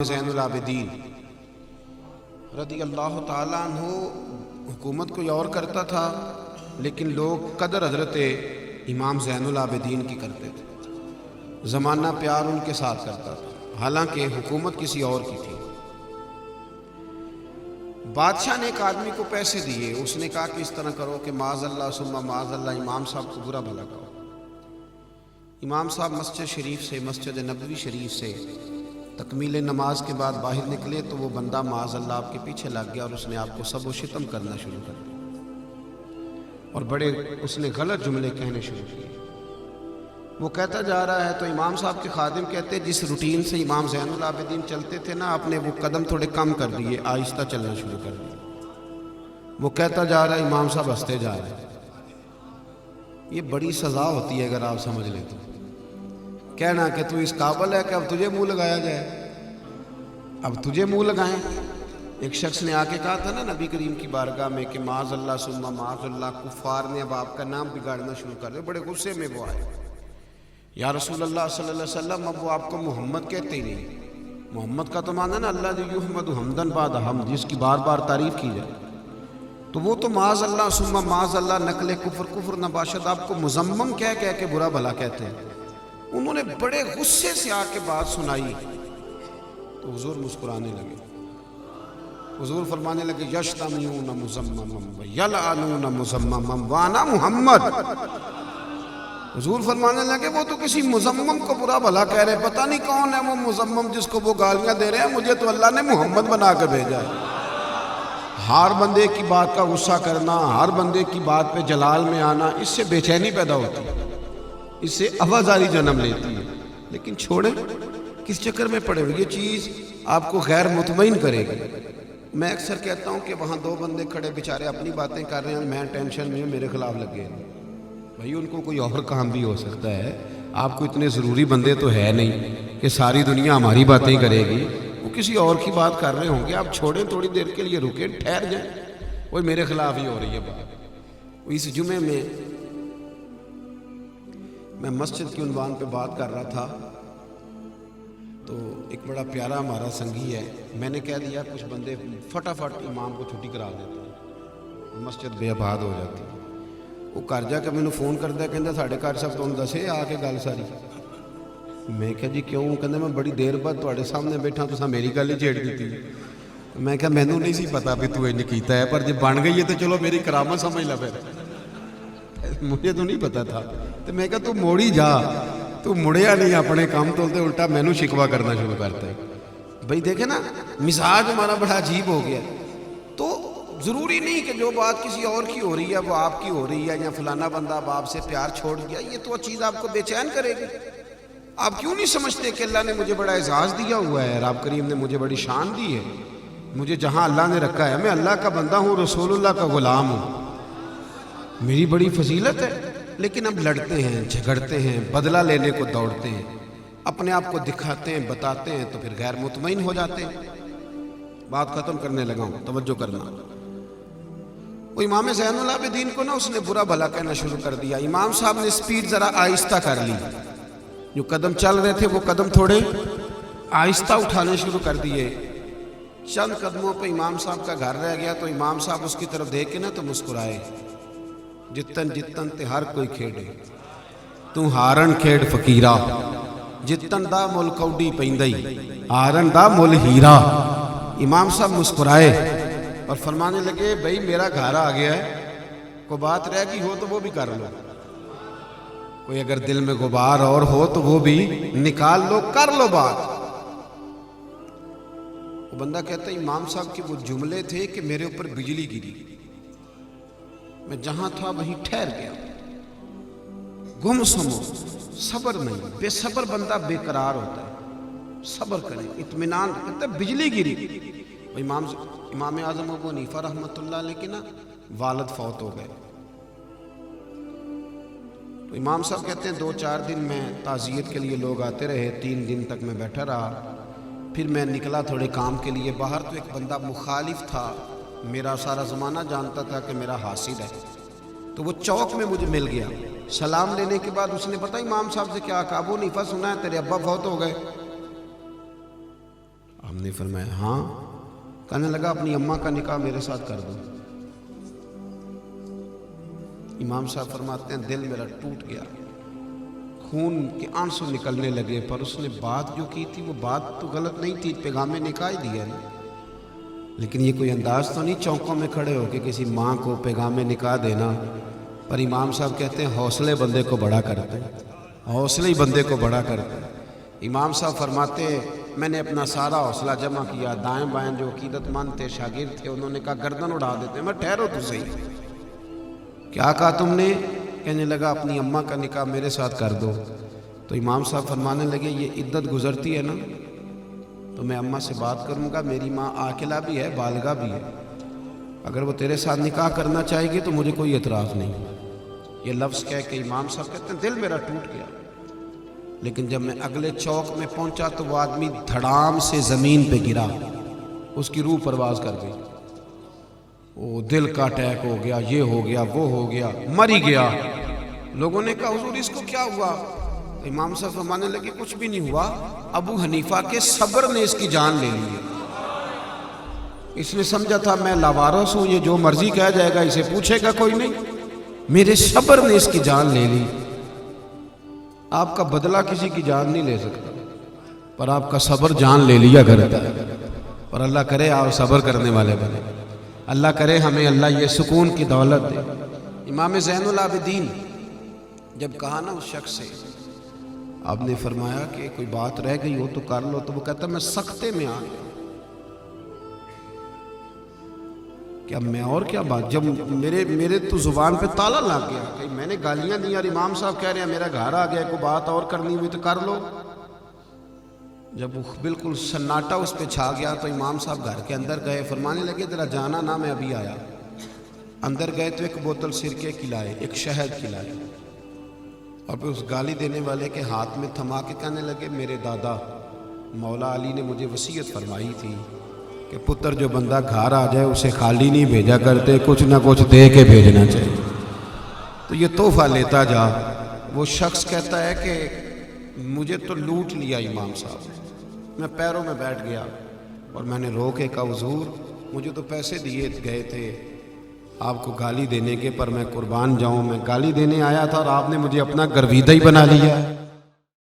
زین العابدین رضی اللہ تعالیٰ عنہ حکومت کوئی اور کرتا تھا، لیکن لوگ قدر حضرت امام زین العابدین کی کرتے تھے، زمانہ پیار ان کے ساتھ کرتا تھا، حالانکہ حکومت کسی اور کی تھی۔ بادشاہ نے ایک آدمی کو پیسے دیے، اس نے کہا کہ اس طرح کرو کہ معاذ اللہ ثم معاذ اللہ امام صاحب کو برا بھلا کرو۔ امام صاحب مسجد شریف سے، مسجد نبوی شریف سے تکمیل نماز کے بعد باہر نکلے تو وہ بندہ معاذ اللہ آپ کے پیچھے لگ گیا اور اس نے آپ کو سب و شتم کرنا شروع کر دیا اور بڑے اس نے غلط جملے کہنے شروع کیے۔ وہ کہتا جا رہا ہے تو امام صاحب کے خادم کہتے جس روٹین سے امام زین العابدین چلتے تھے نا، آپ نے وہ قدم تھوڑے کم کر دیے، آہستہ چلنا شروع کر دیا۔ وہ کہتا جا رہا ہے، امام صاحب ہنستے جا رہے ہیں۔ یہ بڑی سزا ہوتی ہے اگر آپ سمجھ لیں تو، کہنا کہ تو اس قابل ہے کہ اب تجھے منہ لگایا جائے، اب تجھے منہ لگائیں۔ ایک شخص نے آ کے کہا تھا نا نبی کریم کی بارگاہ میں کہ معاذ اللہ ثم معاذ اللہ، کفار نے اب آپ کا نام بگاڑنا شروع کر دیا۔ بڑے غصے میں وہ آئے، یا رسول اللہ صلی اللہ علیہ وسلم اب وہ آپ کو محمد کہتے ہی نہیں۔ محمد کا تو معنی نا اللہ یحمد حمدن بعد حمد، جس کی بار بار تعریف کی جائے، تو وہ تو معاذ اللہ ثم معاذ اللہ نقل کفر نباشد آپ کو مذمم کہہ کے برا بھلا کہتے ہیں۔ انہوں نے بڑے غصے سے آ کے بات سنائی تو حضور مسکرانے لگے۔ حضور فرمانے لگے یشتمون مذمما ویلعنون مذمما وانا محمد۔ حضور فرمانے لگے وہ تو کسی مذمم کو برا بھلا کہہ رہے، پتہ نہیں کون ہے وہ مذمم جس کو وہ گالیاں دے رہے ہیں، مجھے تو اللہ نے محمد بنا کے بھیجا ہے۔ ہر بندے کی بات کا غصہ کرنا، ہر بندے کی بات پہ جلال میں آنا، اس سے بے چینی پیدا ہوتی ہے، اس سے آوازاری جنم لیتی ہے۔ لیکن چھوڑیں، کس چکر میں پڑے ہوئے، یہ چیز آپ کو غیر مطمئن کرے گی۔ میں اکثر کہتا ہوں کہ وہاں دو بندے کھڑے بیچارے اپنی باتیں کر رہے ہیں، میں ٹینشن میں میرے خلاف لگے ہیں، بھائی ان کو کوئی اور کام بھی ہو سکتا ہے۔ آپ کو اتنے ضروری بندے تو ہے نہیں کہ ساری دنیا ہماری باتیں کرے گی، وہ کسی اور کی بات کر رہے ہوں گے۔ آپ چھوڑیں، تھوڑی دیر کے لیے رکیں، ٹھہر جائیں، وہ میرے خلاف ہی ہو رہی ہے بات۔ اس جمعے میں مسجد کے عنوان پہ بات کر رہا تھا تو ایک بڑا پیارا ہمارا سنگھی ہے، میں نے کہہ دیا کچھ بندے فٹافٹ امام کو چھٹی کرا دیتے ہیں، مسجد بے آباد ہو جاتی ہے۔ وہ گھر جا کے مینوں فون کرتا ہے، کہندا ساڈے گھر سب تمہیں دسے آ کے گل ساری۔ میں کہا جی کیوں؟ کہندا میں بڑی دیر بعد تواڈے سامنے بیٹھا، تساں میری گل ہی چھیڑ دیتی۔ میں کہا مینوں نہیں سی پتا بھی تو انج کیتا ہے، پر جے بن گئی ہے تو چلو میری کرامت سمجھ لا، پھر مجھے تو نہیں پتا تھا۔ تو میں کہا تو موڑی جا، تو مڑیا نہیں اپنے کام تو الٹا مینوں شکوا کرنا شروع کرتا ہے۔ بھائی دیکھیں نا، مزاج ہمارا بڑا عجیب ہو گیا۔ تو ضروری نہیں کہ جو بات کسی اور کی ہو رہی ہے وہ آپ کی ہو رہی ہے، یا فلانا بندہ اب آپ سے پیار چھوڑ گیا، یہ تو چیز آپ کو بے چین کرے گی۔ آپ کیوں نہیں سمجھتے کہ اللہ نے مجھے بڑا اعزاز دیا ہوا ہے، رب کریم نے مجھے بڑی شان دی ہے، مجھے جہاں اللہ نے رکھا ہے، میں اللہ کا بندہ ہوں، رسول اللہ کا غلام ہوں، میری بڑی فضیلت ہے۔ لیکن اب لڑتے ہیں، جھگڑتے ہیں، بدلہ لینے کو دوڑتے ہیں، اپنے آپ کو دکھاتے ہیں، بتاتے ہیں، تو پھر غیر مطمئن ہو جاتے ہیں۔ بات ختم کرنے لگا ہوں، توجہ کرنا۔ وہ امام زین العابدین کو نا اس نے برا بھلا کہنا شروع کر دیا۔ امام صاحب نے سپیڈ ذرا آہستہ کر لی، جو قدم چل رہے تھے وہ قدم تھوڑے آہستہ اٹھانے شروع کر دیے۔ چند قدموں پہ امام صاحب کا گھر رہ گیا تو امام صاحب اس کی طرف دیکھ کے نا تو مسکرائے۔ جتن جتن تے ہر کوئی کھیڑے، تو ہارن کھیڑ فقیرا، جتن دا مل کوڈی پیندئی، ہارن دا مل ہیرا۔ امام صاحب مسکرائے اور فرمانے لگے بھئی میرا گھر آ گیا ہے، کوئی بات رہ گئی ہو تو وہ بھی کر لو، کوئی اگر دل میں غبار اور ہو تو وہ بھی نکال لو، کر لو بات۔ وہ بندہ کہتا ہے امام صاحب کے وہ جملے تھے کہ میرے اوپر بجلی گری، میں جہاں تھا وہیں ٹھہر گیا، گم سمو، صبر نہیں۔ بے صبر بندہ بے قرار ہوتا ہے، صبر کریں، اطمینان، کہتا ہے بجلی گری۔ امام اعظم ابو حنیفہ رحمۃ اللہ علیہ کے نا والد فوت ہو گئے، تو امام صاحب کہتے ہیں 2-4 دن میں تعزیت کے لیے لوگ آتے رہے، 3 دن تک میں بیٹھا رہا، پھر میں نکلا تھوڑے کام کے لیے باہر، تو ایک بندہ مخالف تھا، میرا سارا زمانہ جانتا تھا کہ میرا حاسد ہے، تو وہ چوک میں مجھے مل گیا۔ سلام لینے کے بعد اس نے پتہ امام صاحب سے کیا کہا، ابو حنیفہ سنا ہے تیرے ابا فوت ہو گئے۔ ہم نے فرمایا ہاں. کہنے لگا اپنی اماں کا نکاح میرے ساتھ کر دو. امام صاحب فرماتے ہیں دل میرا ٹوٹ گیا, خون کے آنسو نکلنے لگے, پر اس نے بات جو کی تھی وہ بات تو غلط نہیں تھی, پیغام نکاح دیا نا, لیکن یہ کوئی انداز تو نہیں چوکوں میں کھڑے ہو کہ کسی ماں کو پیغام نکاح دینا. پر امام صاحب کہتے ہیں حوصلے بندے کو بڑا کرتے ہیں, حوصلے ہی بندے کو بڑا کرتے ہیں. امام صاحب فرماتے ہیں میں نے اپنا سارا حوصلہ جمع کیا, دائیں بائیں جو عقیدت مند تھے شاگرد تھے انہوں نے کہا گردن اڑا دیتے. میں ٹھہرو تو صحیح, کیا کہا تم نے؟ کہنے لگا اپنی اماں کا نکاح میرے ساتھ کر دو. تو امام صاحب فرمانے لگے یہ عدت گزرتی ہے نا تو میں اماں سے بات کروں گا, میری ماں عاقلہ بھی ہے بالغہ بھی ہے, اگر وہ تیرے ساتھ نکاح کرنا چاہے گی تو مجھے کوئی اعتراض نہیں. یہ لفظ کہہ کے امام صاحب کہتے ہیں دل میرا ٹوٹ گیا. لیکن جب میں اگلے چوک میں پہنچا تو وہ آدمی دھڑام سے زمین پہ گرا, اس کی روح پرواز کر گئی. وہ دل کا اٹیک ہو گیا, یہ ہو گیا, وہ ہو گیا, مر ہی گیا. لوگوں نے کہا حضور اس کو کیا ہوا؟ امام صاحب فرمانے لگے کچھ بھی نہیں ہوا, ابو حنیفہ کے صبر نے اس کی جان لے لی ہے. اس نے سمجھا تھا میں لاوارث ہوں, یہ جو مرضی کہہ جائے گا اسے پوچھے گا کوئی نہیں, میرے صبر نے اس کی جان لے لی. آپ کا بدلہ کسی کی جان نہیں لے سکتا, پر آپ کا صبر جان لے لیا کرتا ہے. اور اللہ کرے آپ صبر کرنے والے بنے, اللہ کرے ہمیں اللہ یہ سکون کی دولت دے. امام زین العابدین جب کہا نا اس شخص سے, آپ نے فرمایا کہ کوئی بات رہ گئی ہو تو کر لو, تو وہ کہتا میں سختے میں آ گیا کہ اب میں اور کیا بات, جب میرے تو زبان پہ تالا لگ گیا کہ میں نے گالیاں دی اور امام صاحب کہہ رہے ہیں میرا گھر آ گیا, کوئی بات اور کرنی ہوئی تو کر لو. جب وہ بالکل سناٹا اس پہ چھا گیا تو امام صاحب گھر کے اندر گئے, فرمانے لگے ذرا جانا نا میں ابھی آیا. اندر گئے تو ایک بوتل سرکے کی لائے, ایک شہد کی لائے, اور پھر اس گالی دینے والے کے ہاتھ میں تھما کے کہنے لگے میرے دادا مولا علی نے مجھے وصیت فرمائی تھی کہ پتر جو بندہ گھر آ جائے اسے خالی نہیں بھیجا کرتے, کچھ نہ کچھ دے کے بھیجنا چاہیے, تو یہ تحفہ لیتا جا. وہ شخص کہتا ہے کہ مجھے تو لوٹ لیا امام صاحب, میں پیروں میں بیٹھ گیا اور میں نے رو کے کہا حضور مجھے تو پیسے دیے گئے تھے آپ کو گالی دینے کے, پر میں قربان جاؤں, میں گالی دینے آیا تھا اور آپ نے مجھے اپنا گرویدہ ہی بنا لیا.